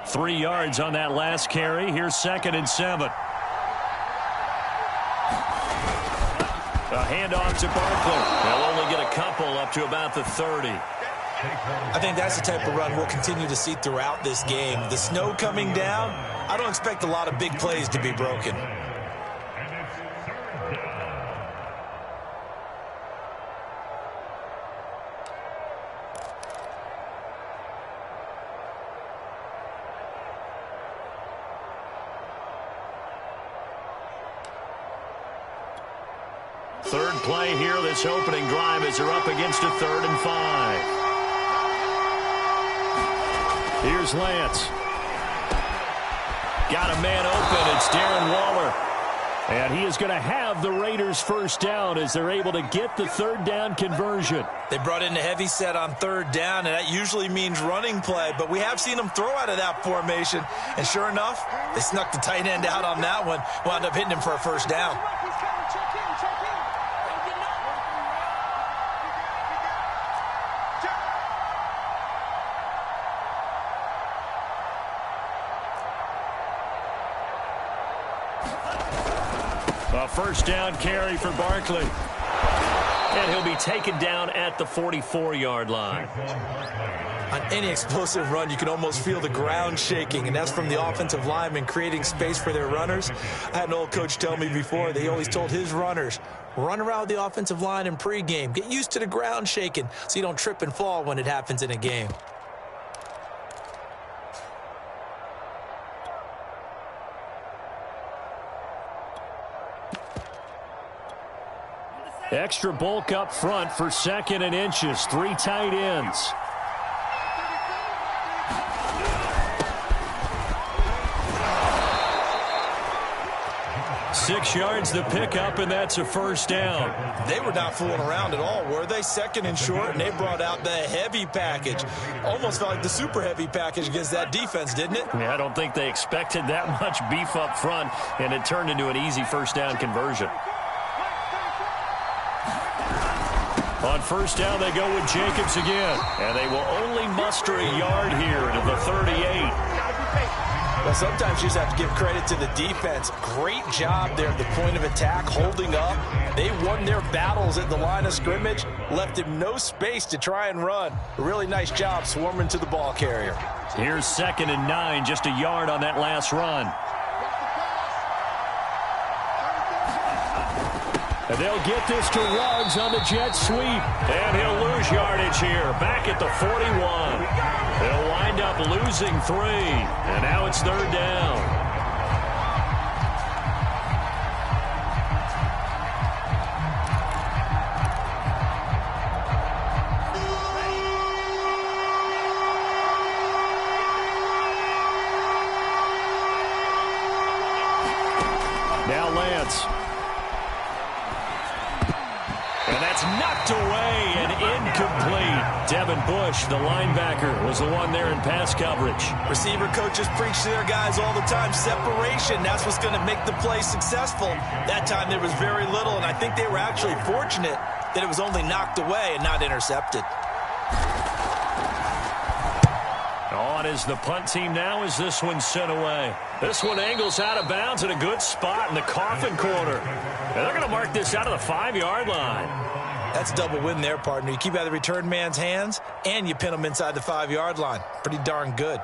3 yards on that last carry. Here's 2nd and 7. A handoff to Barkley. They'll only get a couple up to about the 30. I think that's the type of run we'll continue to see throughout this game. The snow coming down, I don't expect a lot of big plays to be broken. Third play here, this opening drive as they're up against a 3rd and 5. Here's Lance. Got a man open. It's Darren Waller. And he is going to have the Raiders first down as they're able to get the 3rd down conversion. They brought in a heavy set on 3rd down, and that usually means running play. But we have seen them throw out of that formation. And sure enough, they snuck the tight end out on that one. Wound up hitting him for a first down. A first down carry for Barkley. And he'll be taken down at the 44-yard line. On any explosive run, you can almost feel the ground shaking, and that's from the offensive linemen creating space for their runners. I had an old coach tell me before, they always told his runners, run around the offensive line in pregame. Get used to the ground shaking so you don't trip and fall when it happens in a game. Extra bulk up front for 2nd and inches. 3 tight ends. Six yards the pickup, and that's a first down. They were not fooling around at all, were they? 2nd and short, and they brought out the heavy package. Almost felt like the super heavy package against that defense, didn't it? Yeah, I don't think they expected that much beef up front, and it turned into an easy first down conversion. On first down, they go with Jacobs again. And they will only muster a yard here to the 38. Well, sometimes you just have to give credit to the defense. Great job there at the point of attack, holding up. They won their battles at the line of scrimmage, left him no space to try and run. A really nice job swarming to the ball carrier. Here's 2nd and 9, just a yard on that last run. And they'll get this to Ruggs on the jet sweep. And he'll lose yardage here, back at the 41. They'll wind up losing 3. And now it's 3rd down. Now Lance. And that's knocked away and incomplete. Devin Bush, the linebacker, was the one there in pass coverage. Receiver coaches preach to their guys all the time. Separation, that's what's going to make the play successful. That time there was very little, and I think they were actually fortunate that it was only knocked away and not intercepted. On is the punt team now as this one's sent away. This one angles out of bounds at a good spot in the coffin corner. And they're going to mark this out of the 5-yard line. That's a double win there, partner. You keep out of the return man's hands, and you pin him inside the 5-yard line. Pretty darn good.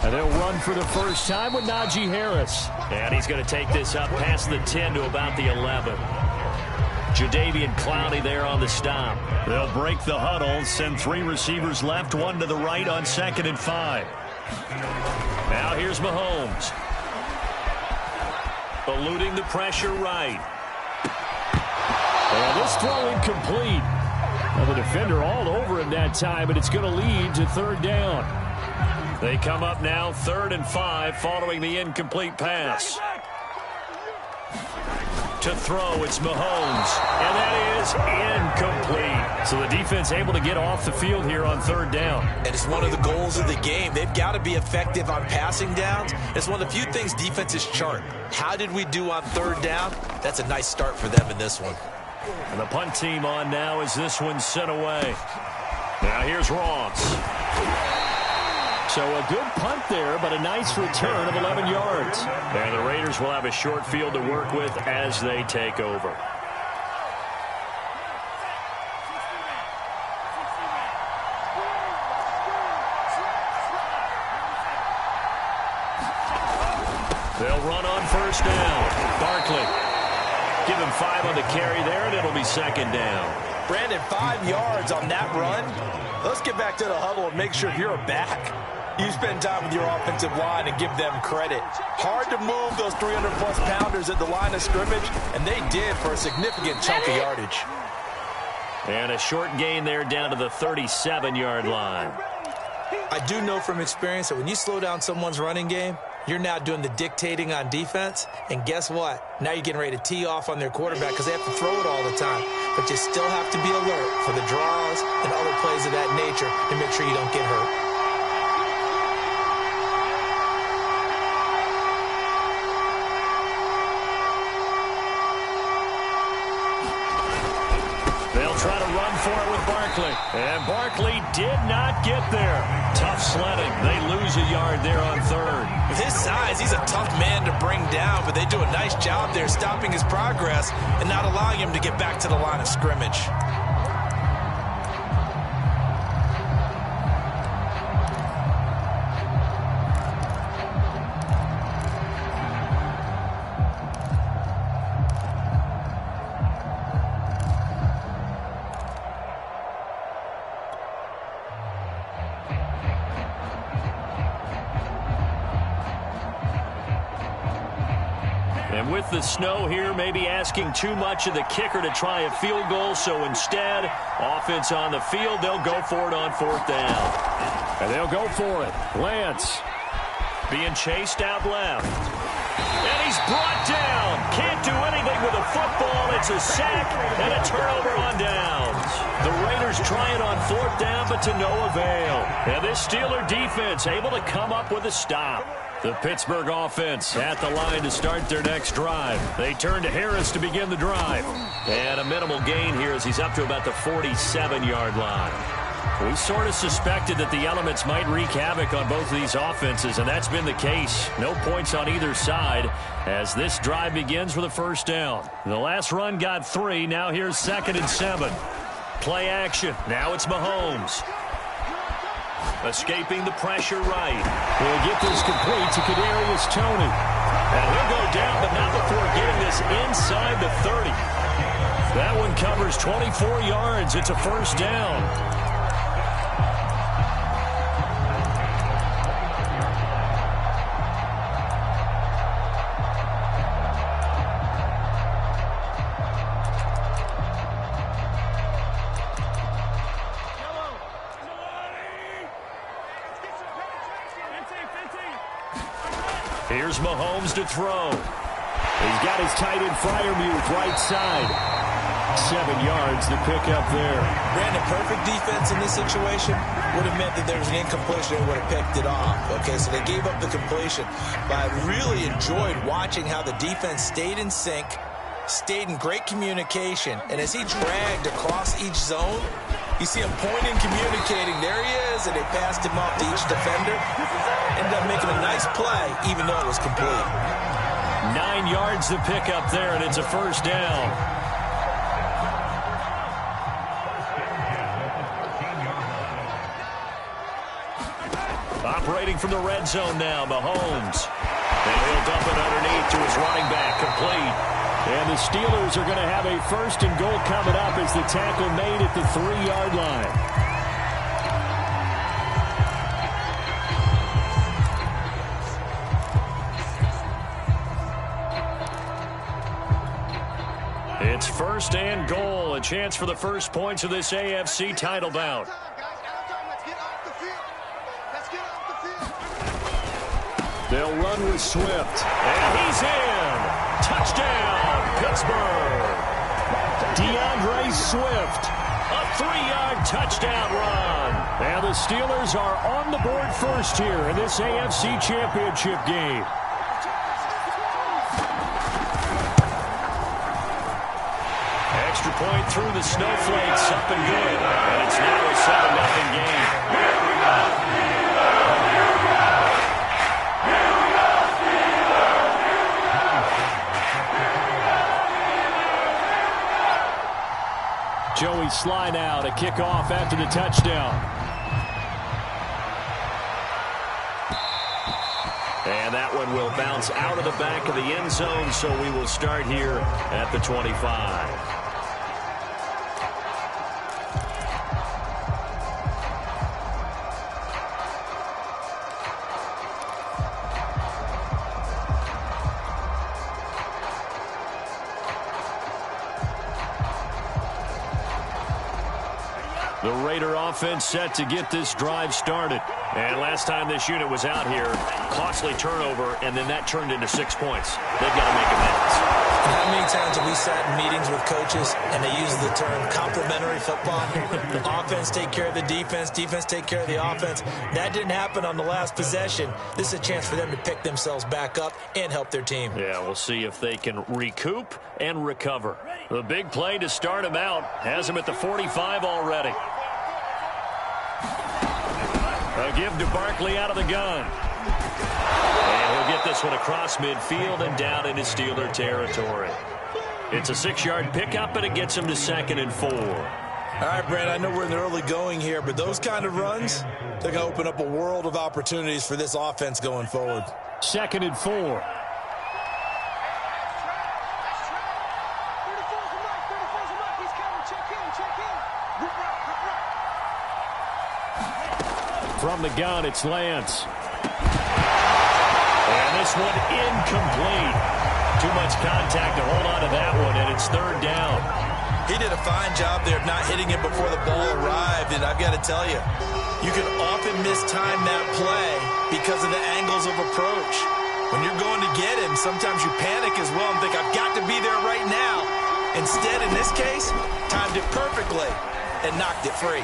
And they'll run for the first time with Najee Harris. And he's going to take this up past the 10 to about the 11. Jadeveon Clowney there on the stop. They'll break the huddle, send 3 receivers left, 1 to the right on 2nd and 5. Now here's Mahomes. Eluding the pressure right. And this throw incomplete. Well, the defender all over him that time, and it's going to lead to 3rd down. They come up now 3rd and 5 following the incomplete pass. To throw, it's Mahomes. And that is incomplete. So the defense able to get off the field here on third down. And it's one of the goals of the game. They've got to be effective on passing downs. It's one of the few things defenses chart. How did we do on third down? That's a nice start for them in this one. And the punt team on now as this one's sent away. Now here's Ross. So a good punt there, but a nice return of 11 yards. And the Raiders will have a short field to work with as they take over. They'll run on first down. Barkley. Give him 5 on the carry there, and it'll be second down. Brandon, 5 yards on that run. Let's get back to the huddle and make sure you're back. You spend time with your offensive line and give them credit. Hard to move those 300-plus pounders at the line of scrimmage, and they did for a significant chunk of yardage. And a short gain there down to the 37-yard line. I do know from experience that when you slow down someone's running game, you're now doing the dictating on defense, and guess what? Now you're getting ready to tee off on their quarterback because they have to throw it all the time. But you still have to be alert for the draws and other plays of that nature to make sure you don't get hurt. Try to run for it with Barkley. And Barkley did not get there. Tough sledding. They lose a yard there on third. With his size, he's a tough man to bring down, but they do a nice job there stopping his progress and not allowing him to get back to the line of scrimmage. And with the snow here, maybe asking too much of the kicker to try a field goal. So instead, offense on the field, they'll go for it on fourth down. And they'll go for it. Lance being chased out left. And he's brought down. Can't do anything with a football. It's a sack and a turnover on downs. The Raiders try it on fourth down, but to no avail. And this Steeler defense able to come up with a stop. The Pittsburgh offense at the line to start their next drive. They turn to Harris to begin the drive. And a minimal gain here as he's up to about the 47-yard line. We sort of suspected that the elements might wreak havoc on both of these offenses, and that's been the case. No points on either side as this drive begins with a first down. The last run got 3. Now here's 2nd and 7. Play action. Now it's Mahomes. Escaping the pressure right. He'll get this complete to Kadarius Toney. And he'll go down, but not before getting this inside the 30. That one covers 24 yards. It's a first down. Here's Mahomes to throw. He's got his tight end Freiermuth right side. 7 yards to pick up there. Brandon, perfect defense in this situation would have meant that there was an incompletion and would have picked it off. Okay, so they gave up the completion. But I really enjoyed watching how the defense stayed in sync, stayed in great communication, and as he dragged across each zone, you see him pointing, communicating. There he is, and they passed him off to each defender. Ended up making a nice play, even though it was complete. 9 yards to pick up there, and it's a first down. Operating from the red zone now, Mahomes. And he'll dump it underneath to his running back, complete. And the Steelers are going to have a first and goal coming up as the tackle made at the 3-yard line. It's first and goal, a chance for the first points of this AFC title bout. They'll run with Swift. And he's in. Touchdown, Pittsburgh. DeAndre Swift. A 3-yard touchdown run. And the Steelers are on the board first here in this AFC Championship game. Extra point through the snowflakes, up and good. And it's now a 7-0 game. Joey Sly now to kick off after the touchdown. And that one will bounce out of the back of the end zone, so we will start here at the 25. The Raider offense set to get this drive started. And last time this unit was out here, costly turnover, and then that turned into 6 points. They've got to make amends. And how many times have we sat in meetings with coaches and they use the term complementary football? Offense take care of the defense, defense take care of the offense. That didn't happen on the last possession. This is a chance for them to pick themselves back up and help their team. Yeah, we'll see if they can recoup and recover. The big play to start him out has him at the 45 already. A give to Barkley out of the gun. And he'll get this one across midfield and down into Steeler territory. It's a 6-yard pickup, and it gets him to 2nd and 4. All right, Brent, I know we're in the early going here, but those kind of runs, they're going to open up a world of opportunities for this offense going forward. 2nd and 4. From the gun, it's Lance. And this one incomplete. Too much contact to hold on to that one, and it's 3rd down. He did a fine job there of not hitting it before the ball arrived, and I've got to tell you, you can often mistime that play because of the angles of approach. When you're going to get him, sometimes you panic as well and think, I've got to be there right now. Instead, in this case, timed it perfectly and knocked it free.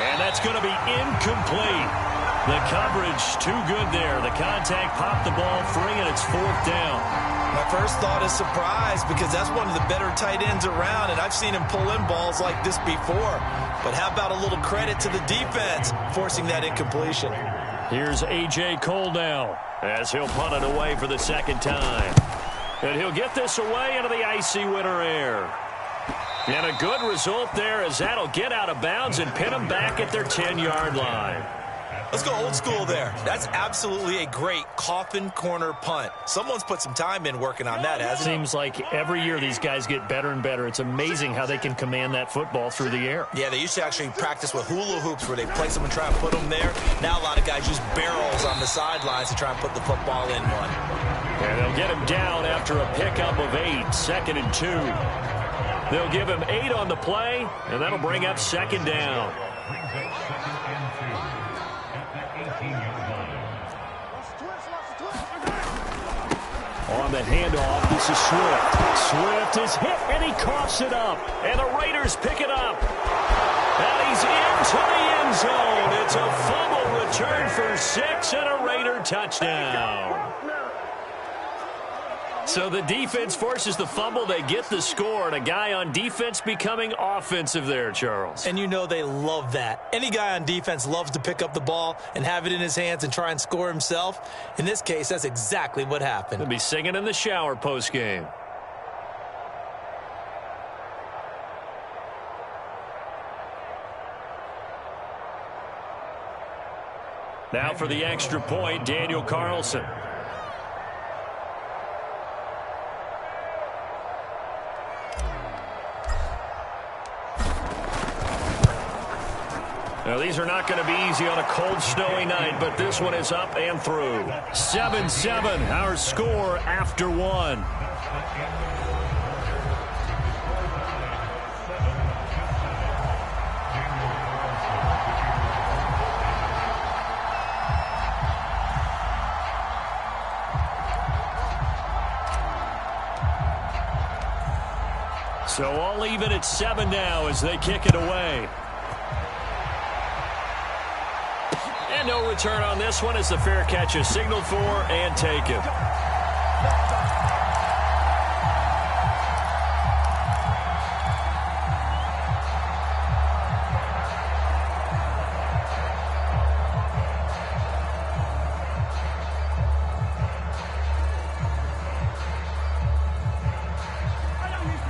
And that's going to be incomplete. The coverage too good there. The contact popped the ball free, and it's 4th down. My first thought is surprise because that's one of the better tight ends around, and I've seen him pull in balls like this before. But how about a little credit to the defense forcing that incompletion? Here's A.J. Cole now as he'll punt it away for the 2nd time. And he'll get this away into the icy winter air. And a good result there as that'll get out of bounds and pin them back at their 10-yard line. Let's go old school there. That's absolutely a great coffin corner punt. Someone's put some time in working on that, hasn't it? Seems like every year these guys get better and better. It's amazing how they can command that football through the air. Yeah, they used to actually practice with hula hoops where they place them and try and put them there. Now a lot of guys use barrels on the sidelines to try and put the football in one. And they'll get him down after a pickup of 8, 2nd and 2. They'll give him 8 on the play, and that'll bring up 2nd down. On the handoff, this is Swift. Swift is hit, and he coughs it up. And the Raiders pick it up. And he's into the end zone. It's a fumble return for 6 and a Raider touchdown. So the defense forces the fumble. They get the score, and a guy on defense becoming offensive there, Charles. And you know they love that. Any guy on defense loves to pick up the ball and have it in his hands and try and score himself. In this case, that's exactly what happened. They'll be singing in the shower post-game. Now for the extra point, Daniel Carlson. Now, these are not going to be easy on a cold, snowy night, but this one is up and through. 7-7, our score after 1. So all even at 7 now as they kick it away. And no return on this one as the fair catch is signaled for and taken.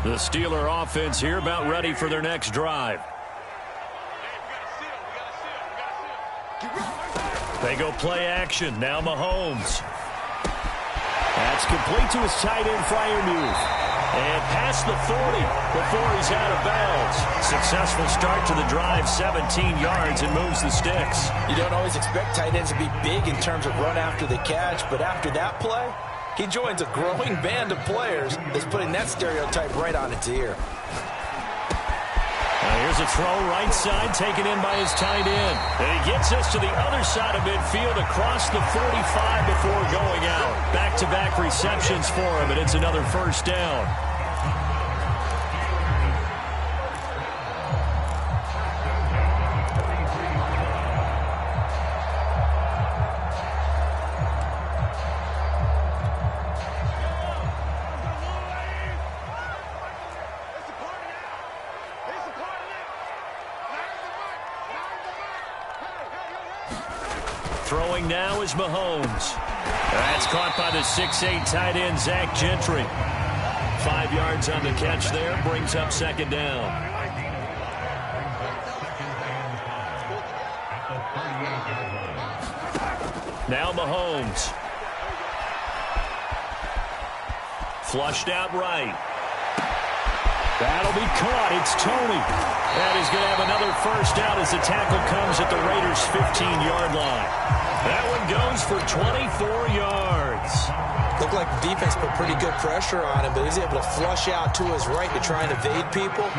The Steeler offense here about ready for their next drive. They go play action. Now Mahomes. That's complete to his tight end, Freiermuth. And past the 40 before he's out of bounds. Successful start to the drive, 17 yards, and moves the sticks. You don't always expect tight ends to be big in terms of run after the catch, but after that play, he joins a growing band of players that's putting that stereotype right on its ear. Here's a throw right side taken in by his tight end. And he gets us to the other side of midfield across the 45 before going out. Back-to-back receptions for him, and it's another first down. Throwing now is Mahomes. That's caught by the 6'8" tight end, Zach Gentry. 5 yards on the catch there, brings up second down. Now Mahomes. Flushed out right. That'll be caught. It's Tony. And he's going to have another first down as the tackle comes at the Raiders' 15-yard line. That one goes for 24 yards. Looked like the defense put pretty good pressure on him, but he's able to flush out to his right to try and evade people.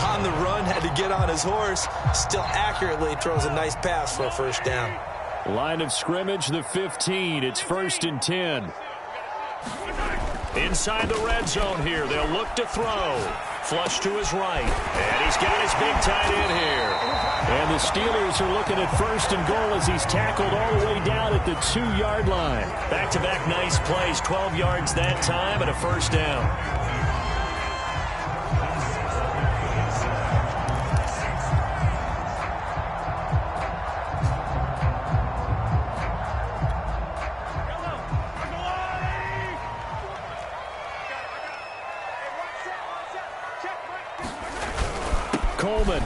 On the run, had to get on his horse. Still accurately throws a nice pass for a first down. Line of scrimmage, the 15. It's 1st and 10. Inside the red zone here. They'll look to throw. Flush to his right. And he's got his big tight end here. And the Steelers are looking at 1st and goal as he's tackled all the way down at the 2-yard line. Back-to-back nice plays. 12 yards that time and a first down. Coleman.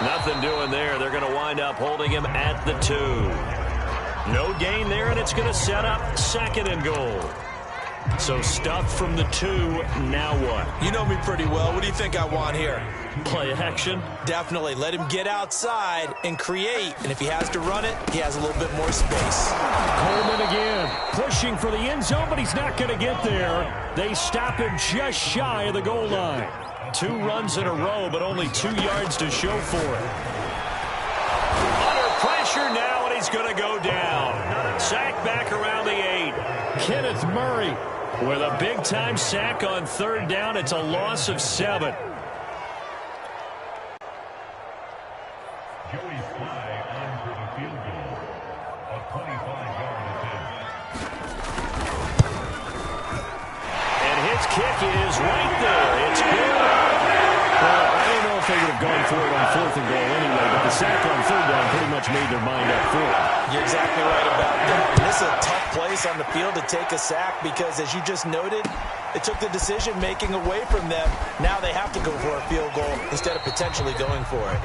Nothing doing there. They're going to wind up holding him at the 2. No gain there, and it's going to set up 2nd and goal. So stuff from the 2. Now what? You know me pretty well. What do you think I want here? Play action? Definitely. Let him get outside and create. And if he has to run it, he has a little bit more space. Coleman again. Pushing for the end zone, but he's not going to get there. They stop him just shy of the goal line. 2 runs in a row, but only 2 yards to show for it. Under pressure now, and he's going to go down. Sack back around the 8. Kenneth Murray with a big-time sack on 3rd down. It's a loss of 7. And his kick is right there. It's good. Well, I don't know if they would have gone for it on 4th and goal anyway, but the sack on 3rd down pretty much made their mind up for it. You're exactly right about that. And this is a tough place on the field to take a sack because, as you just noted, it took the decision-making away from them. Now they have to go for a field goal instead of potentially going for it.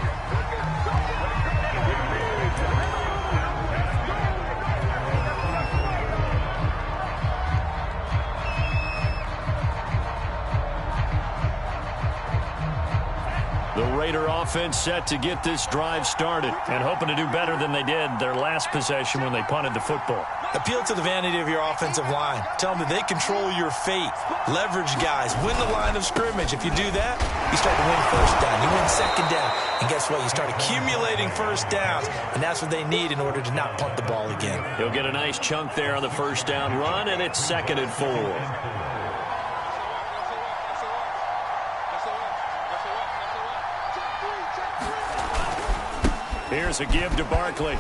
The Raider offense set to get this drive started and hoping to do better than they did their last possession when they punted the football. Appeal to the vanity of your offensive line. Tell them that they control your fate. Leverage guys. Win the line of scrimmage. If you do that, you start to win 1st down. You win 2nd down. And guess what? You start accumulating 1st downs. And that's what they need in order to not punt the ball again. He'll get a nice chunk there on the 1st down run, and it's 2nd and 4. Here's a give to Barkley.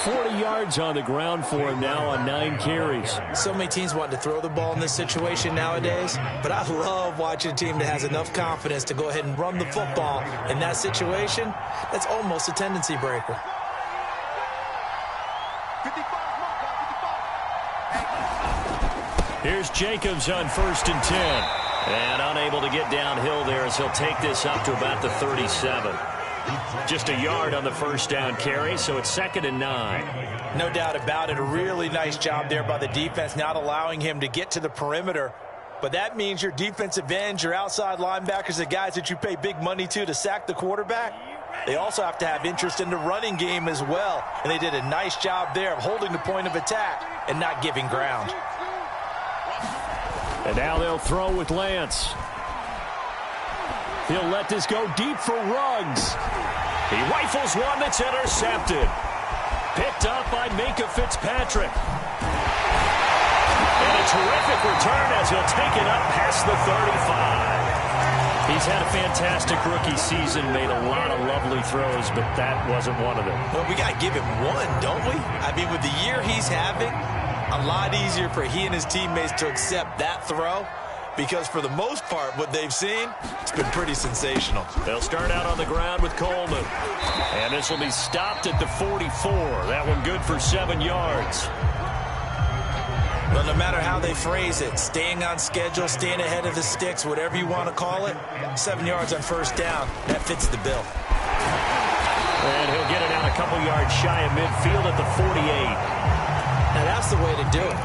40 yards on the ground for him now on 9 carries. So many teams want to throw the ball in this situation nowadays, but I love watching a team that has enough confidence to go ahead and run the football in that situation. That's almost a tendency breaker. Here's Jacobs on 1st and 10. And unable to get downhill there as he'll take this up to about the 37. Just a yard on the first down carry, so it's 2nd and 9. No doubt about it. A really nice job there by the defense, not allowing him to get to the perimeter. But that means your defensive ends, your outside linebackers, the guys that you pay big money to sack the quarterback, they also have to have interest in the running game as well. And they did a nice job there of holding the point of attack and not giving ground. And now they'll throw with Lance. He'll let this go deep for Ruggs. He rifles one that's intercepted. Picked up by Minka Fitzpatrick. And a terrific return as he'll take it up past the 35. He's had a fantastic rookie season, made a lot of lovely throws, but that wasn't one of them. Well, we got to give him one, don't we? I mean, with the year he's having, a lot easier for he and his teammates to accept that throw. Because for the most part, what they've seen, it's been pretty sensational. They'll start out on the ground with Coleman. And this will be stopped at the 44. That one good for 7 yards. Well, no matter how they phrase it, staying on schedule, staying ahead of the sticks, whatever you want to call it, 7 yards on first down, that fits the bill. And he'll get it out a couple yards shy of midfield at the 48. Now, that's the way to do it.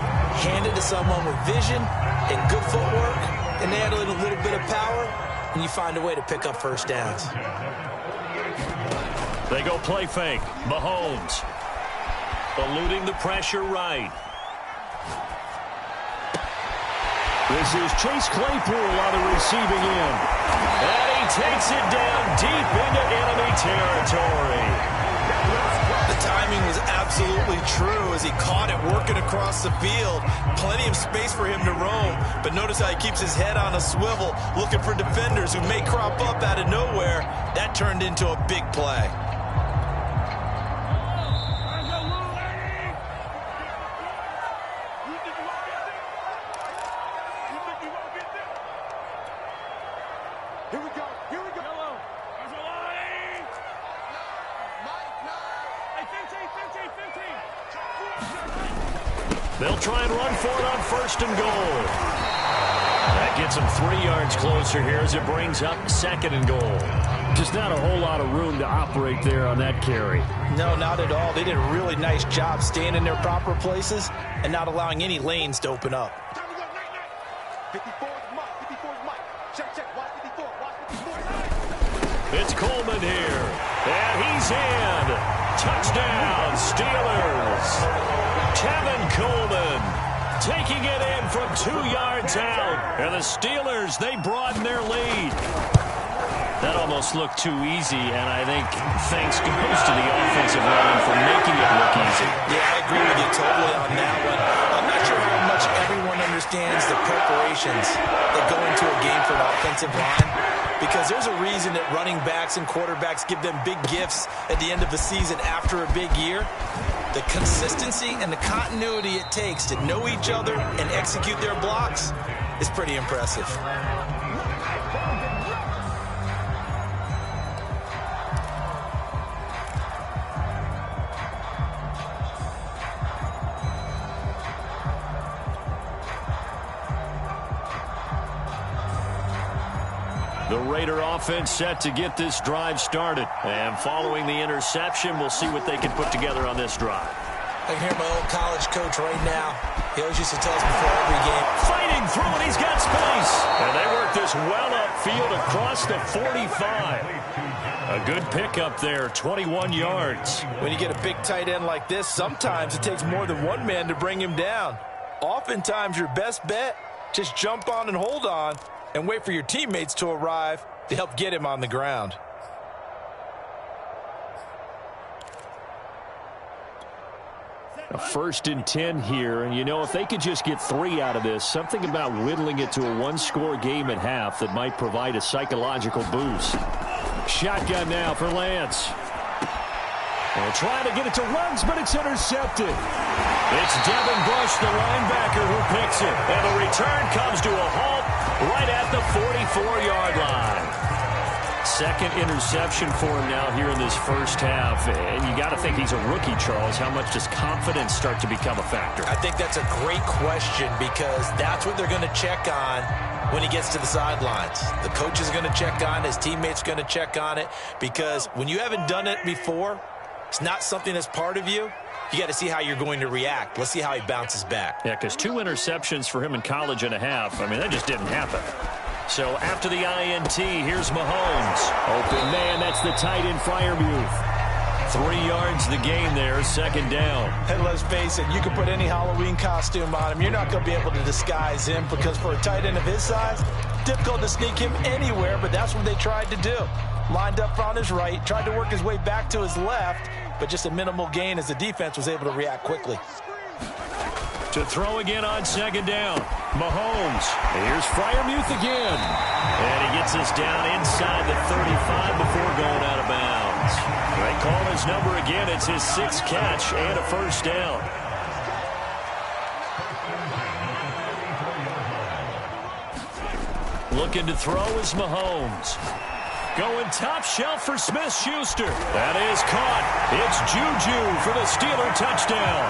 Hand it to someone with vision and good footwork, and add in a little bit of power, and you find a way to pick up first downs. They go play fake. Mahomes eluding the pressure right. This is Chase Claypool on the receiving end. And he takes it down deep into enemy territory. The timing was absolutely true as he caught it working across the field. Plenty of space for him to roam, but notice how he keeps his head on a swivel, looking for defenders who may crop up out of nowhere. That turned into a big play. They'll try and run for it on 1st and goal. That gets them 3 yards closer here as it brings up 2nd and goal. Just not a whole lot of room to operate there on that carry. No, not at all. They did a really nice job staying in their proper places and not allowing any lanes to open up. It's Coleman here, and he's in. Touchdown, Steelers. Kevin Coleman taking it in from 2 yards out. And the Steelers, they broaden their lead. That almost looked too easy, and I think thanks goes to the offensive line for making it look easy. Yeah, I agree with you totally on that one. I'm not sure how much everyone understands the preparations that go into a game for an offensive line, because there's a reason that running backs and quarterbacks give them big gifts at the end of the season after a big year. The consistency and the continuity it takes to know each other and execute their blocks is pretty impressive. The Raider offense set to get this drive started. And following the interception, we'll see what they can put together on this drive. I can hear my old college coach right now. He always used to tell us before every game. Fighting through, and he's got space. And they work this well upfield across the 45. A good pickup there, 21 yards. When you get a big tight end like this, sometimes it takes more than one man to bring him down. Oftentimes, your best bet, just jump on and hold on and wait for your teammates to arrive to help get him on the ground. A 1st and 10 here, and you know, if they could just get 3 out of this, something about whittling it to a one-score game at half that might provide a psychological boost. Shotgun now for Lance. And trying to get it to Ruggs, but it's intercepted. It's Devin Bush, the linebacker, who picks it. And the return comes to a halt right at the 44-yard line. Second interception for him now here in this first half. And you got to think he's a rookie, Charles. How much does confidence start to become a factor? I think that's a great question because that's what they're going to check on when he gets to the sidelines. The coach is going to check on it. His teammates are going to check on it because when you haven't done it before, it's not something that's part of you. You got to see how you're going to react. Let's see how he bounces back. Yeah, because 2 interceptions for him in college and a half. I mean, that just didn't happen. So after the INT, here's Mahomes. Open man, that's the tight end Freiermuth. 3 yards the gain there, second down. And let's face it, you can put any Halloween costume on him. You're not going to be able to disguise him because for a tight end of his size, difficult to sneak him anywhere, but that's what they tried to do. Lined up on his right, tried to work his way back to his left, but just a minimal gain as the defense was able to react quickly. To throw again on second down, Mahomes. Here's Freiermuth again. And he gets us down inside the 35 before going out of bounds. They call his number again. It's his 6th catch and a first down. Looking to throw is Mahomes. Going top shelf for Smith-Schuster. That is caught. It's Juju for the Steeler touchdown.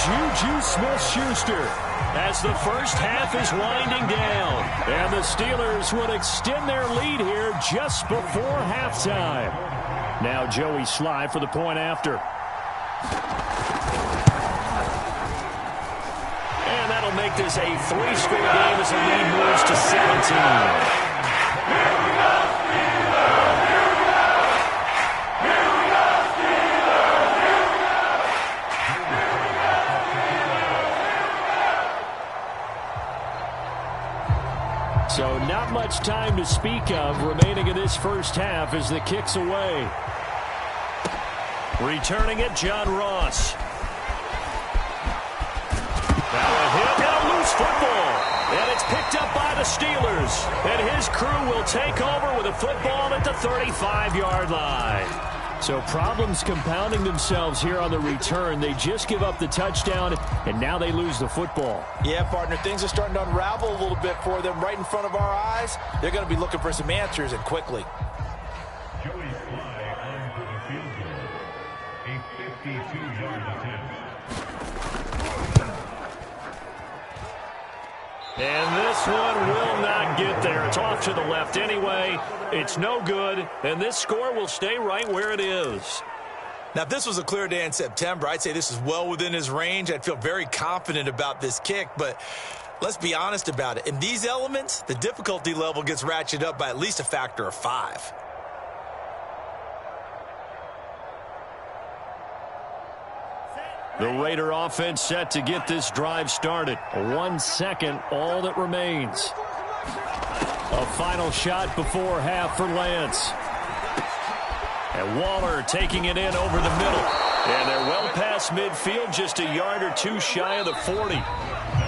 Juju Smith-Schuster as the first half is winding down. And the Steelers would extend their lead here just before halftime. Now Joey Sly for the point after. And that'll make this a 3-score game as the lead moves to 17. So not much time to speak of remaining in this first half as the kick's away. Returning it, John Ross. Now a hit and a loose football. And it's picked up by the Steelers. And his crew will take over with a football at the 35-yard line. So problems compounding themselves here on the return. They just give up the touchdown, and now they lose the football. Yeah, partner, things are starting to unravel a little bit for them right in front of our eyes. They're going to be looking for some answers, and quickly. Joey Sly on for the field goal. A 52-yard attempt. And this one will not get there. It's off to the left anyway. It's no good, and this score will stay right where it is. Now, if this was a clear day in September, I'd say this is well within his range. I'd feel very confident about this kick, but let's be honest about it. In these elements, the difficulty level gets ratcheted up by at least a factor of 5. The Raider offense set to get this drive started. 1 second, all that remains. A final shot before half for Lance. And Waller taking it in over the middle. And they're well past midfield, just a yard or two shy of the 40.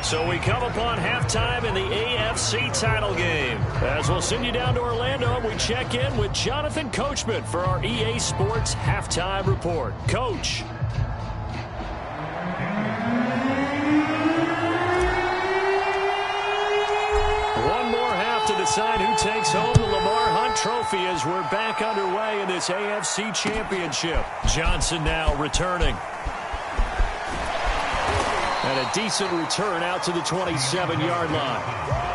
So we come upon halftime in the AFC title game. As we'll send you down to Orlando, we check in with Jonathan Coachman for our EA Sports Halftime Report. Coach. To decide who takes home the Lamar Hunt Trophy as we're back underway in this AFC Championship. Johnson now returning. And a decent return out to the 27-yard line.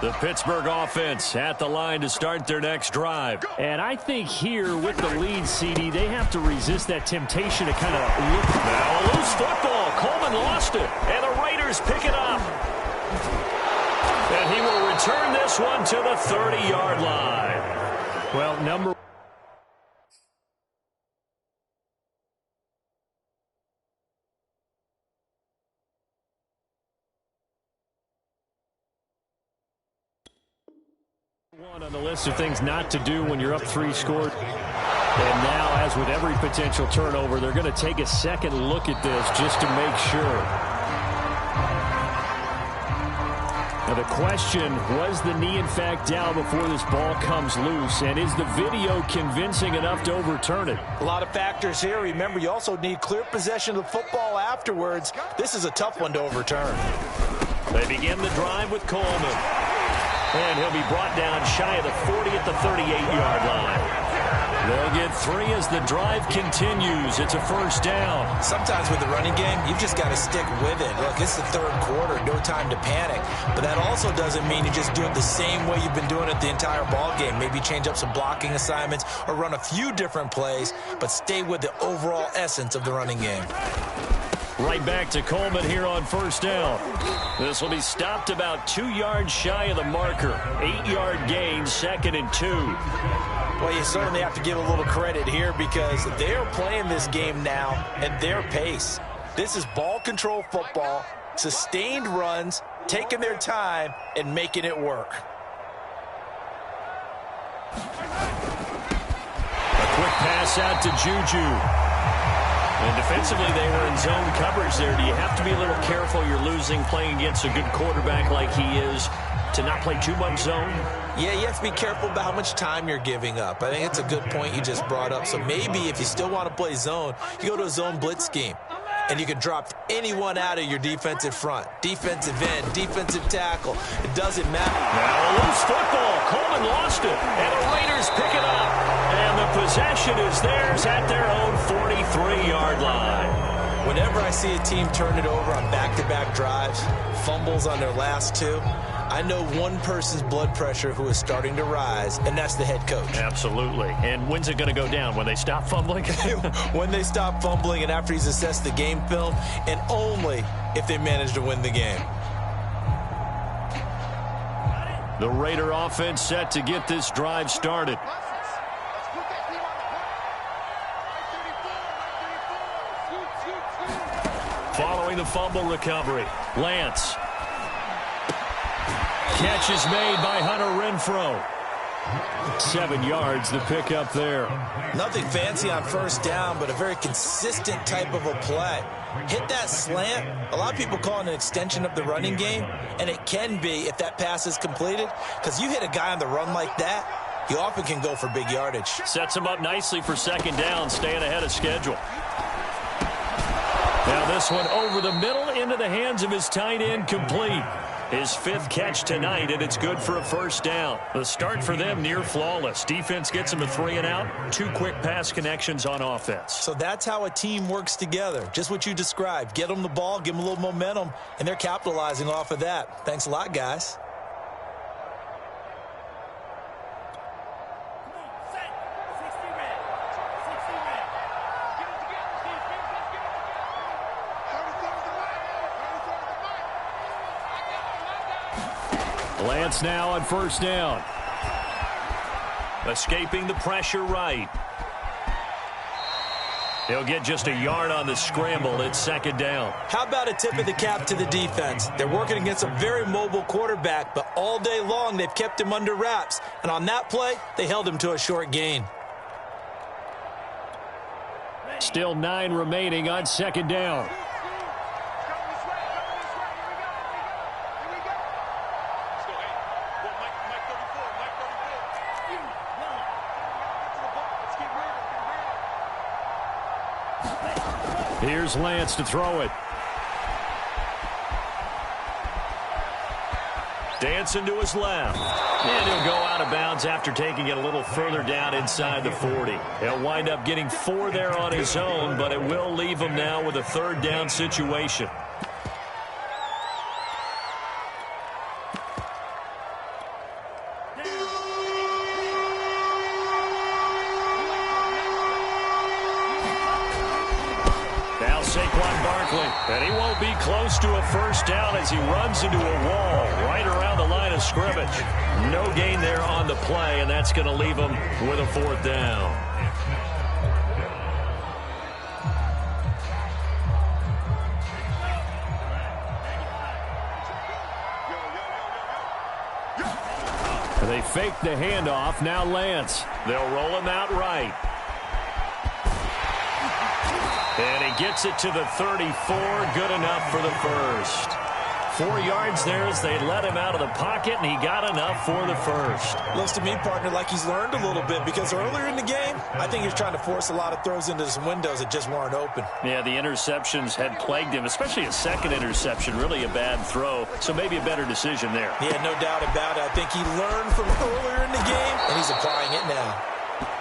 The Pittsburgh offense at the line to start their next drive. And I think here with the lead, CD, they have to resist that temptation to kind of look. Now a loose football. Coleman lost it. And the Raiders pick it up. And he will return this one to the 30-yard line. Well, number One on the list of things not to do when you're up 3 scores. And now, as with every potential turnover, they're going to take a second look at this just to make sure. Now the question, was the knee in fact down before this ball comes loose? And is the video convincing enough to overturn it? A lot of factors here. Remember, you also need clear possession of the football afterwards. This is a tough one to overturn. They begin the drive with Coleman. And he'll be brought down shy of the 40 at the 38-yard line. They'll get 3 as the drive continues. It's a first down. Sometimes with the running game, you've just got to stick with it. Look, it's the third quarter, no time to panic. But that also doesn't mean you just do it the same way you've been doing it the entire ball game. Maybe change up some blocking assignments or run a few different plays, but stay with the overall essence of the running game. Right back to Coleman here on first down. This will be stopped about 2 yards shy of the marker. 8-yard gain, 2nd and 2. Well, you certainly have to give a little credit here because they're playing this game now at their pace. This is ball control football, sustained runs, taking their time, and making it work. A quick pass out to Juju. And defensively, they were in zone coverage there. Do you have to be a little careful? You're losing playing against a good quarterback like he is to not play too much zone? Yeah, you have to be careful about how much time you're giving up. I think it's a good point you just brought up. So maybe if you still want to play zone, you go to a zone blitz scheme. And you can drop anyone out of your defensive front. Defensive end, defensive tackle. It doesn't matter. Now a loose football. Coleman lost it. And the Raiders pick it up. And the possession is theirs at their own 43-yard line. Whenever I see a team turn it over on back-to-back drives, fumbles on their last 2, I know one person's blood pressure who is starting to rise, and that's the head coach. Absolutely. And when's it going to go down? When they stop fumbling? When they stop fumbling and after he's assessed the game film, and only if they manage to win the game. The Raider offense set to get this drive started. Following the fumble recovery, Lance. Catch is made by Hunter Renfrow. 7 yards, the pickup there. Nothing fancy on first down, but a very consistent type of a play. Hit that slant. A lot of people call it an extension of the running game, and it can be if that pass is completed, because you hit a guy on the run like that, he often can go for big yardage. Sets him up nicely for second down, staying ahead of schedule. Now this one over the middle into the hands of his tight end, complete. His 5th catch tonight, and it's good for a first down. The start for them near flawless. Defense gets them a 3 and out. 2 quick pass connections on offense. So that's how a team works together. Just what you described. Get them the ball, give them a little momentum, and they're capitalizing off of that. Thanks a lot, guys. Lance now on first down. Escaping the pressure right. He'll get just a yard on the scramble. It's second down. How about a tip of the cap to the defense? They're working against a very mobile quarterback, but all day long they've kept him under wraps. And on that play, they held him to a short gain. Still 9 remaining on second down. Here's Lance to throw it. Dancing to his left. And he'll go out of bounds after taking it a little further down inside the 40. He'll wind up getting 4 there on his own, but it will leave him now with a third down situation. And he won't be close to a first down as he runs into a wall right around the line of scrimmage. No gain there on the play, and that's going to leave him with a 4th down. And They fake the handoff. Now Lance. They'll roll him out right. And he gets it to the 34. Good enough for the first. 4 yards there as they let him out of the pocket, and he got enough for the first. Looks to me, partner, like he's learned a little bit, because earlier in the game, I think he was trying to force a lot of throws into some windows that just weren't open. Yeah, the interceptions had plagued him, especially a second interception, really a bad throw, so maybe a better decision there. Yeah, no doubt about it. I think he learned from earlier in the game, and he's applying it now.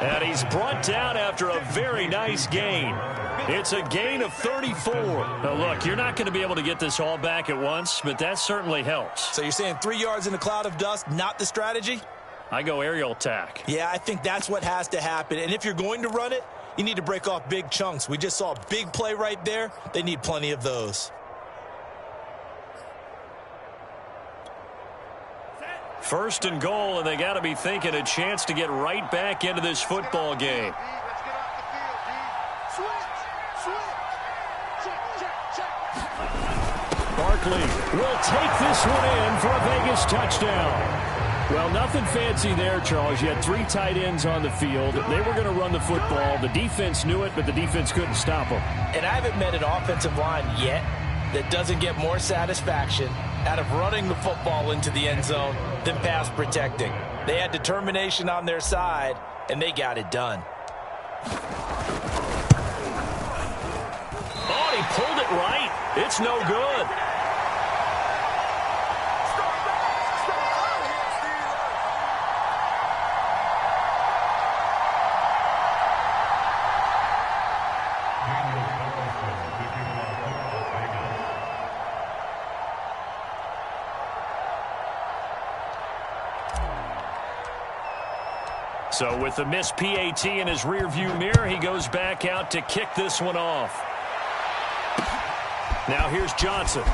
And he's brought down after a very nice gain. It's a gain of 34. Now, look, you're not going to be able to get this all back at once, but that certainly helps. So you're saying 3 yards in a cloud of dust, not the strategy? I go aerial attack. Yeah, I think that's what has to happen. And if you're going to run it, you need to break off big chunks. We just saw a big play right there. They need plenty of those. First and goal, and they got to be thinking a chance to get right back into this football game. Barkley will take this one in for a Vegas touchdown. Well, nothing fancy there, Charles. You had 3 tight ends on the field. They were going to run the football. The defense knew it, but the defense couldn't stop them. And I haven't met an offensive line yet that doesn't get more satisfaction out of running the football into the end zone than pass protecting. They had determination on their side, and they got it done. Oh, he pulled it right. It's no good. So with the missed PAT in his rearview mirror, he goes back out to kick this one off. Now here's Johnson.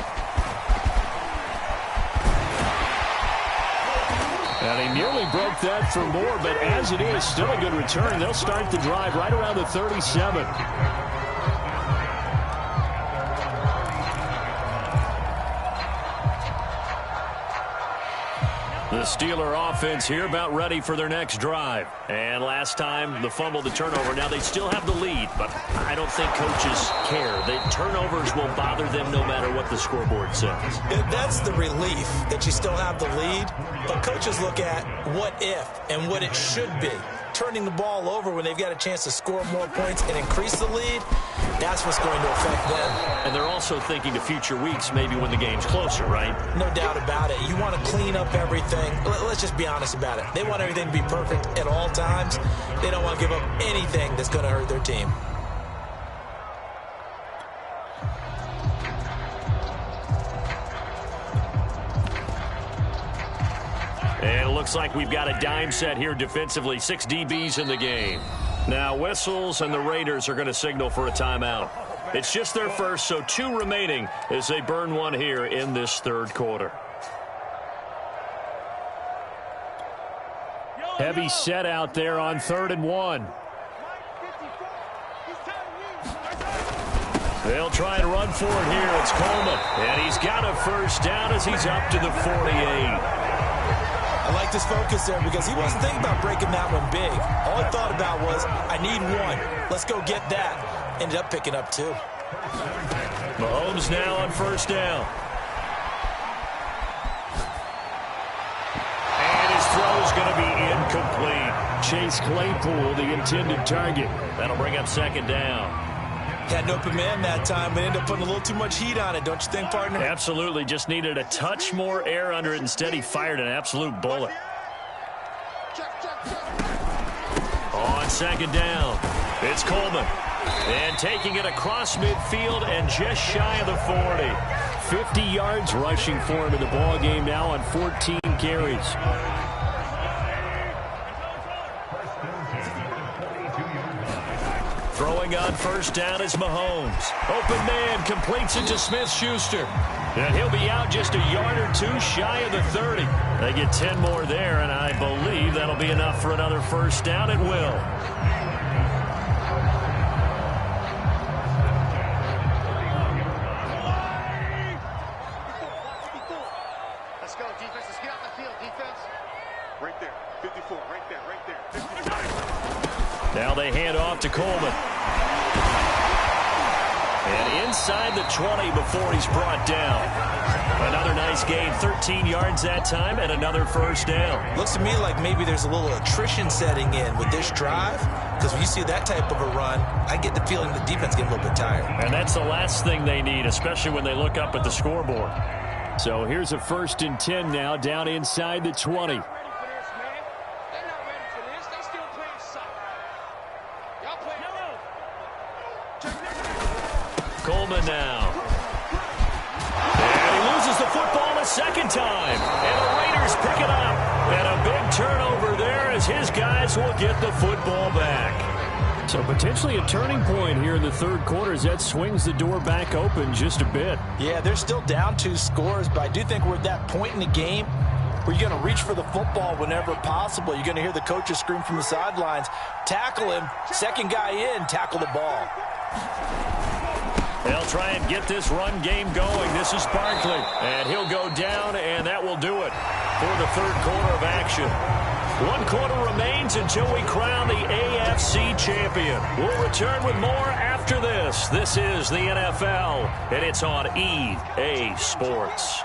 And he nearly broke that for more, but as it is, still a good return. They'll start the drive right around the 37. The Steeler offense here about ready for their next drive. And last time, the fumble, the turnover. Now they still have the lead, but I don't think coaches care. The turnovers will bother them no matter what the scoreboard says. That's the relief that you still have the lead. But coaches look at what if and what it should be. Turning the ball over when they've got a chance to score more points and increase the lead, that's what's going to affect them. And they're also thinking to future weeks, maybe when the game's closer, right? No doubt about it. You want to clean up everything. Let's just be honest about it. They want everything to be perfect at all times. They don't want to give up anything that's going to hurt their team. And it looks like we've got a dime set here defensively. 6 DBs in the game. Now whistles, and the Raiders are going to signal for a timeout. It's just their first, so 2 remaining as they burn one here in this third quarter. Heavy set out there on 3rd and 1. They'll try and run for it here. It's Coleman. And he's got a first down as he's up to the 48. I like this focus there because he wasn't thinking about breaking that one big. All he thought about was, I need 1. Let's go get that. Ended up picking up 2. Mahomes now on first down. And his throw's going to be incomplete. Chase Claypool, the intended target. That'll bring up 2nd down. Had an open man that time, but ended up putting a little too much heat on it, don't you think, partner? Absolutely. Just needed a touch more air under it. Instead, he fired an absolute bullet. On 2nd down, it's Coleman. And taking it across midfield and just shy of the 40. 50 yards rushing for him in the ball game now on 14 carries. Throwing on first down is Mahomes. Open man completes it to Smith-Schuster. And he'll be out just a yard or 2 shy of the 30. They get 10 more there, and I believe that'll be enough for another first down. It will. Let's go, defense. Let's get off the field, defense. Right there. Now they hand off to Coleman. And inside the 20 before he's brought down. Another nice gain, 13 yards that time, and another first down. Looks to me like maybe there's a little attrition setting in with this drive, because when you see that type of a run, I get the feeling the defense getting a little bit tired. And that's the last thing they need, especially when they look up at the scoreboard. So here's a 1st and 10 now, down inside the 20. Coleman now. And he loses the football a second time. And the Raiders pick it up. And a big turnover there as his guys will get the football back. So potentially a turning point here in the third quarter as that swings the door back open just a bit. Yeah, they're still down 2 scores, but I do think we're at that point in the game where you're going to reach for the football whenever possible. You're going to hear the coaches scream from the sidelines, tackle him, second guy in, tackle the ball. They'll try and get this run game going. This is Barkley, and he'll go down, and that will do it for the third quarter of action. 1 quarter remains until we crown the AFC champion. We'll return with more after this. This is the NFL, and it's on EA Sports.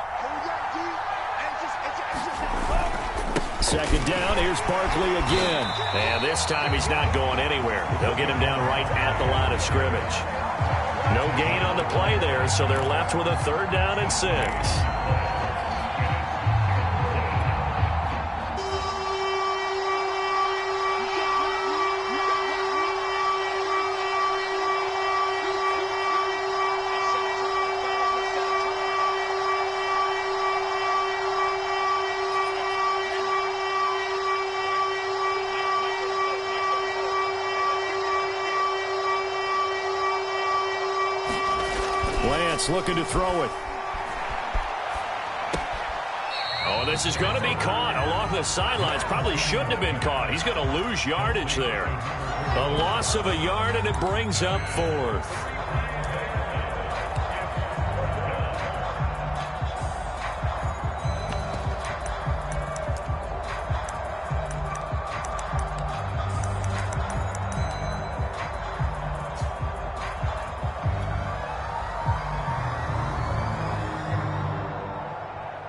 Second down, here's Barkley again. And this time he's not going anywhere. They'll get him down right at the line of scrimmage. No gain on the play there, so they're left with a 3rd down and 6. Lance looking to throw it. Oh, this is going to be caught along the sidelines. Probably shouldn't have been caught. He's going to lose yardage there. A loss of a yard, and it brings up 4th.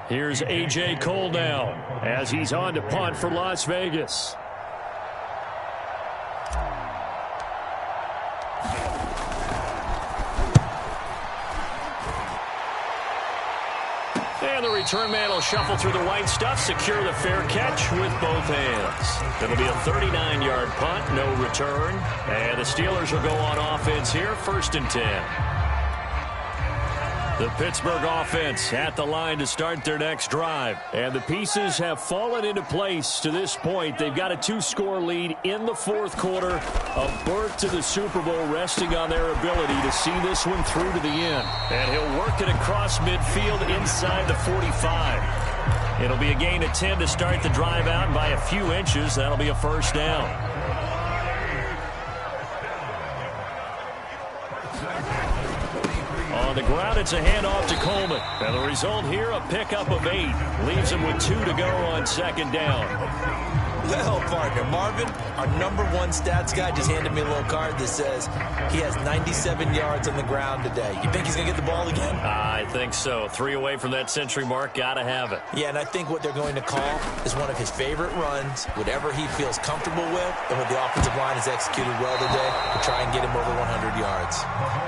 Here's A.J. Cole now as he's on to punt for Las Vegas. And the return man will shuffle through the white stuff, secure the fair catch with both hands. It'll be a 39-yard punt, no return. And the Steelers will go on offense here, 1st and 10. The Pittsburgh offense at the line to start their next drive. And the pieces have fallen into place to this point. They've got a 2-score lead in the 4th quarter. A berth to the Super Bowl resting on their ability to see this one through to the end. And he'll work it across midfield inside the 45. It'll be a gain of 10 to start the drive out, and by a few inches, that'll be a 1st down. On the ground, it's a handoff to Coleman. And the result here, a pickup of 8. Leaves him with 2 to go on 2nd down. Well, partner, Marvin, our #1 stats guy just handed me a little card that says he has 97 yards on the ground today. You think he's going to get the ball again? I think so. 3 away from that century mark. Got to have it. Yeah, and I think what they're going to call is one of his favorite runs, whatever he feels comfortable with, and what the offensive line has executed well today to try and get him over 100 yards.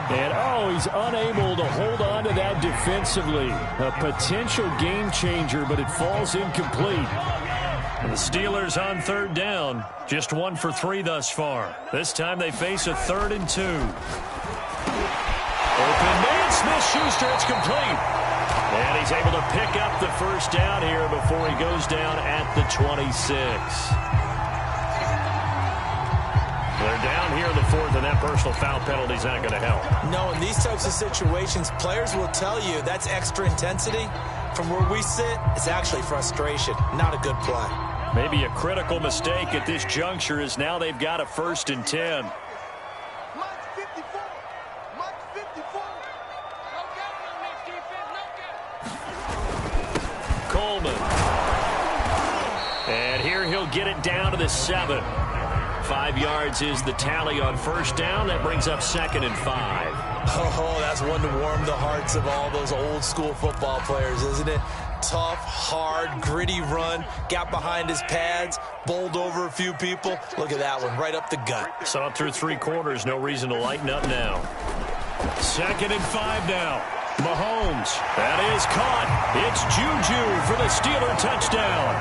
And, he's unable to hold on to that defensively. A potential game changer, but it falls incomplete. And the Steelers on 3rd down, just 1 for 3 thus far. This time they face a 3rd and 2. Open man, Smith-Schuster, it's complete. And he's able to pick up the 1st down here before he goes down at the 26. They're down here in the 4th, and that personal foul penalty is not going to help. No, in these types of situations, players will tell you that's extra intensity. From where we sit, it's actually frustration, not a good play. Maybe a critical mistake at this juncture is now they've got a 1st and 10. Coleman. And here he'll they'll get it down to the 7. 5 yards is the tally on first down. That brings up 2nd and 5. Oh, that's one to warm the hearts of all those old-school football players, isn't it? Tough, hard, gritty run. Got behind his pads, bowled over a few people. Look at that one, right up the gut. Saw it through 3 quarters. No reason to lighten up now. 2nd and 5 now. Mahomes. That is caught. It's Juju for the Steeler touchdown.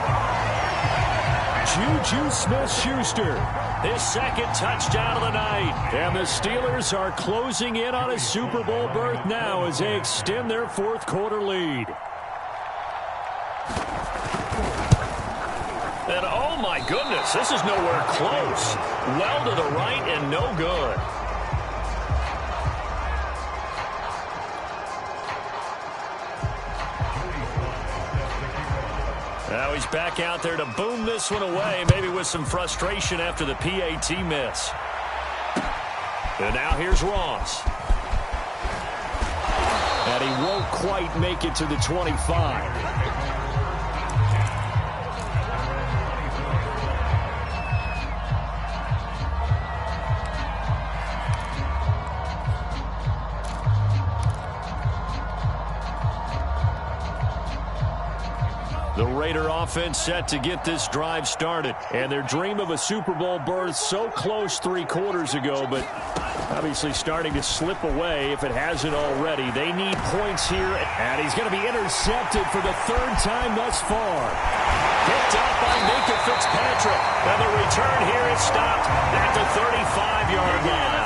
Juju Smith-Schuster, his 2nd touchdown of the night. And the Steelers are closing in on a Super Bowl berth now as they extend their 4th quarter lead. And oh my goodness, this is nowhere close. Well to the right and no good. Now he's back out there to boom this one away, maybe with some frustration after the PAT miss. And now here's Ross. And he won't quite make it to the 25. The Raider offense set to get this drive started. And their dream of a Super Bowl berth so close 3 quarters ago, but obviously starting to slip away if it hasn't already. They need points here, and he's going to be intercepted for the 3rd time thus far. Picked up by Minkah Fitzpatrick. And the return here is stopped at the 35-yard line.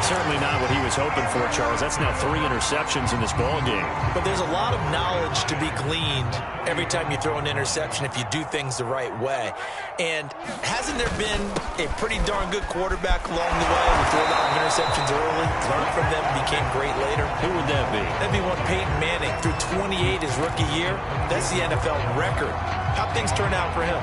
Certainly not what he was hoping for, Charles. That's now 3 interceptions in this ball game. But there's a lot of knowledge to be gleaned every time you throw an interception if you do things the right way. And hasn't there been a pretty darn good quarterback along the way who threw a lot of interceptions early, learned from them, became great later? Who would that be? That'd be one Peyton Manning. Threw 28 his rookie year. That's the NFL record. How'd things turn out for him?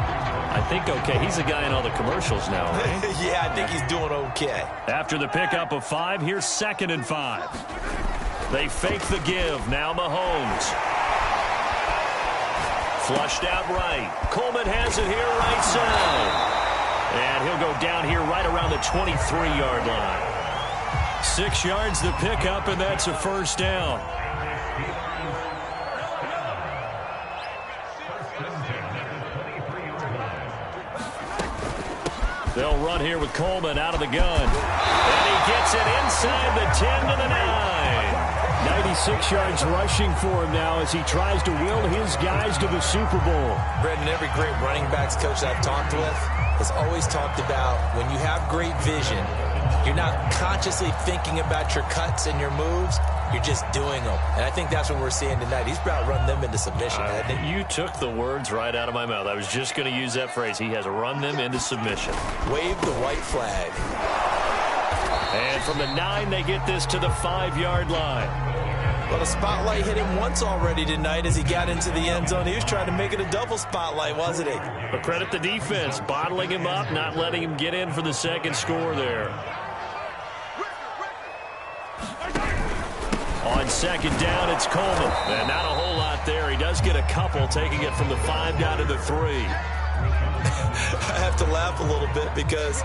I think okay. He's the guy in all the commercials now, right? Yeah, I think he's doing okay. After the pickup of 5, here's 2nd and 5. They fake the give. Now Mahomes. Flushed out right. Coleman has it here right side. And he'll go down here right around the 23-yard line. 6 yards the pickup, and that's a 1st down. They'll run here with Coleman out of the gun. And he gets it inside the 10 to the 9. 96 yards rushing for him now as he tries to will his guys to the Super Bowl. Brendan, every great running backs coach I've talked with has always talked about when you have great vision, you're not consciously thinking about your cuts and your moves. You're just doing them. And I think that's what we're seeing tonight. He's about run them into submission, hasn't he? You took the words right out of my mouth. I was just going to use that phrase. He has run them into submission. Wave the white flag. And from the 9, they get this to the 5-yard line. Well, the spotlight hit him once already tonight as he got into the end zone. He was trying to make it a double spotlight, wasn't he? But credit the defense, bottling him up, not letting him get in for the 2nd score there. On 2nd down, it's Coleman. And not a whole lot there. He does get a couple, taking it from the 5 down to the 3. I have to laugh a little bit because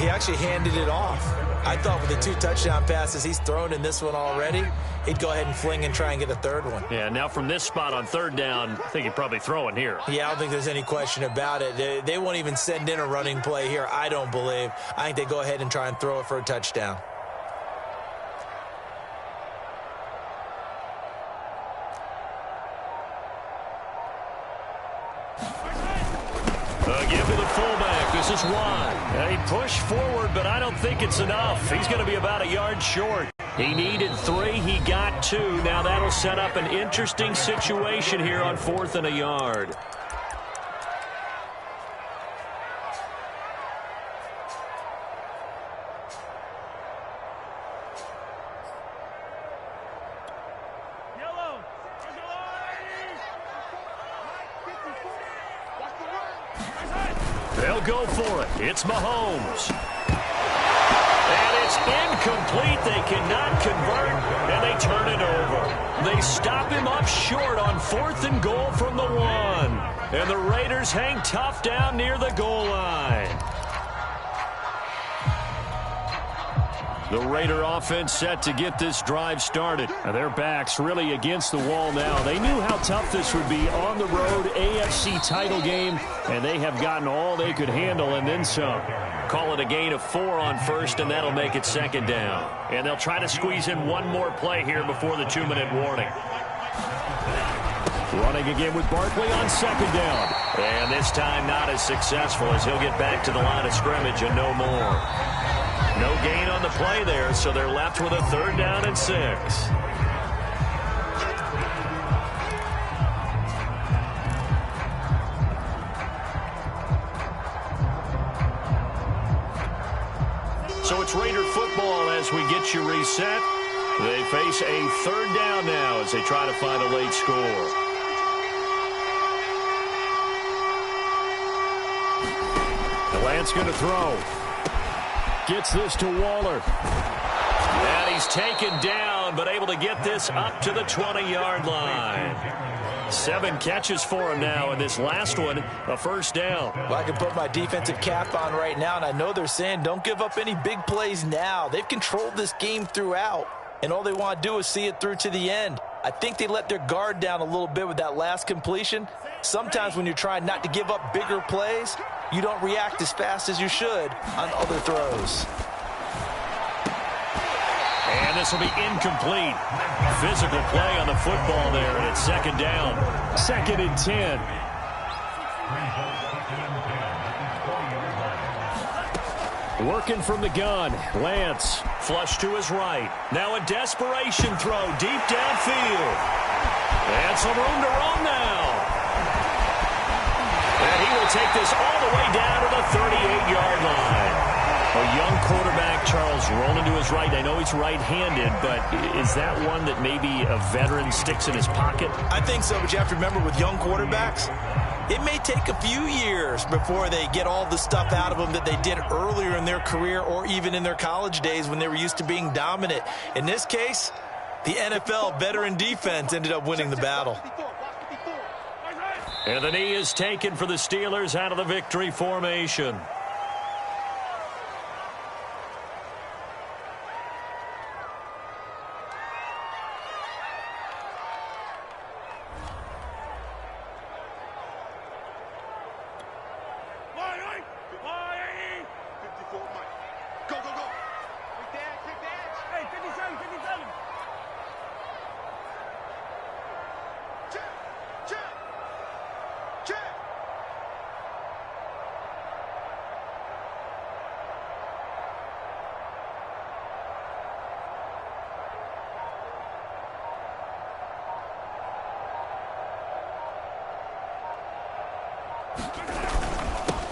he actually handed it off. I thought with the 2 touchdown passes he's thrown in this one already, he'd go ahead and fling and try and get a 3rd one. Yeah, now from this spot on 3rd down, I think he'd probably throw in here. Yeah, I don't think there's any question about it. They won't even send in a running play here, I don't believe. I think they go ahead and try and throw it for a touchdown. Give to the fullback. This is Watt. He pushed forward, but I don't think it's enough. He's going to be about a yard short. He needed 3. He got 2. Now that'll set up an interesting situation here on 4th and a yard. They'll go for it. It's Mahomes. And it's incomplete. They cannot convert, and they turn it over. They stop him up short on 4th and goal from the 1. And the Raiders hang tough down near the goal line. The Raider offense set to get this drive started. Now their backs really against the wall now. They knew how tough this would be on the road, AFC title game, and they have gotten all they could handle and then some. Call it a gain of 4 on first, and that'll make it 2nd down. And they'll try to squeeze in one more play here before the 2-minute warning. Running again with Barkley on 2nd down. And this time not as successful as he'll get back to the line of scrimmage and no more. No gain on the play there, so they're left with a 3rd down and 6. So it's Raider football as we get you reset. They face a 3rd down now as they try to find a late score. Lance going to throw. Gets this to Waller. And he's taken down, but able to get this up to the 20-yard line. 7 catches for him now, and this last one, a 1st down. Well, I can put my defensive cap on right now, and I know they're saying don't give up any big plays now. They've controlled this game throughout, and all they want to do is see it through to the end. I think they let their guard down a little bit with that last completion. Sometimes when you're trying not to give up bigger plays, you don't react as fast as you should on other throws. And this will be incomplete. Physical play on the football there, and it's 2nd down. 2nd and 10. Working from the gun. Lance, flush to his right. Now a desperation throw deep downfield. And some room to run now. And he will take this all the way down to the 38-yard line. A young quarterback, Charles, rolling to his right. I know he's right-handed, but is that one that maybe a veteran sticks in his pocket? I think so, but you have to remember with young quarterbacks, it may take a few years before they get all the stuff out of them that they did earlier in their career or even in their college days when they were used to being dominant. In this case, the NFL veteran defense ended up winning the battle. And the knee is taken for the Steelers out of the victory formation.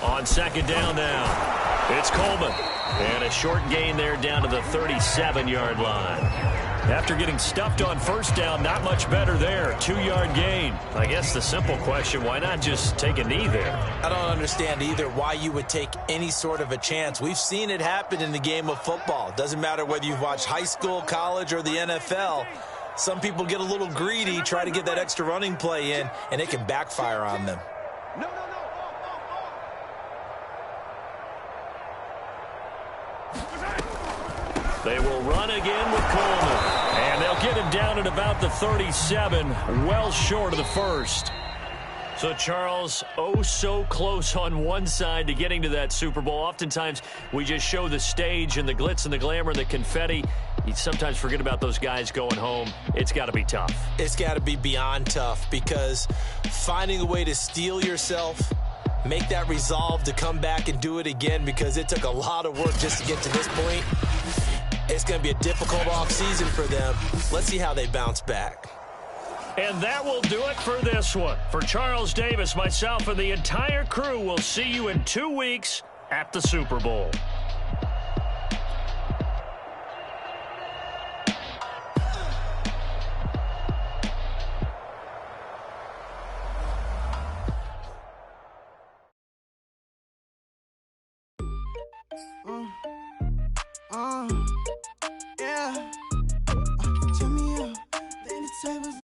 On 2nd down now, it's Coleman. And a short gain there down to the 37-yard line. After getting stuffed on 1st down, not much better there. 2-yard gain. I guess the simple question, why not just take a knee there? I don't understand either why you would take any sort of a chance. We've seen it happen in the game of football. Doesn't matter whether you've watched high school, college, or the NFL. Some people get a little greedy, try to get that extra running play in, and it can backfire on them. They will run again with Coleman. And they'll get him down at about the 37, well short of the 1st. So, Charles, oh so close on one side to getting to that Super Bowl. Oftentimes, we just show the stage and the glitz and the glamour and the confetti. You sometimes forget about those guys going home. It's got to be tough. It's got to be beyond tough because finding a way to steel yourself, make that resolve to come back and do it again because it took a lot of work just to get to this point. It's going to be a difficult offseason for them. Let's see how they bounce back. And that will do it for this one. For Charles Davis, myself, and the entire crew, we'll see you in 2 weeks at the Super Bowl. Yeah. Turn me up. Then the tables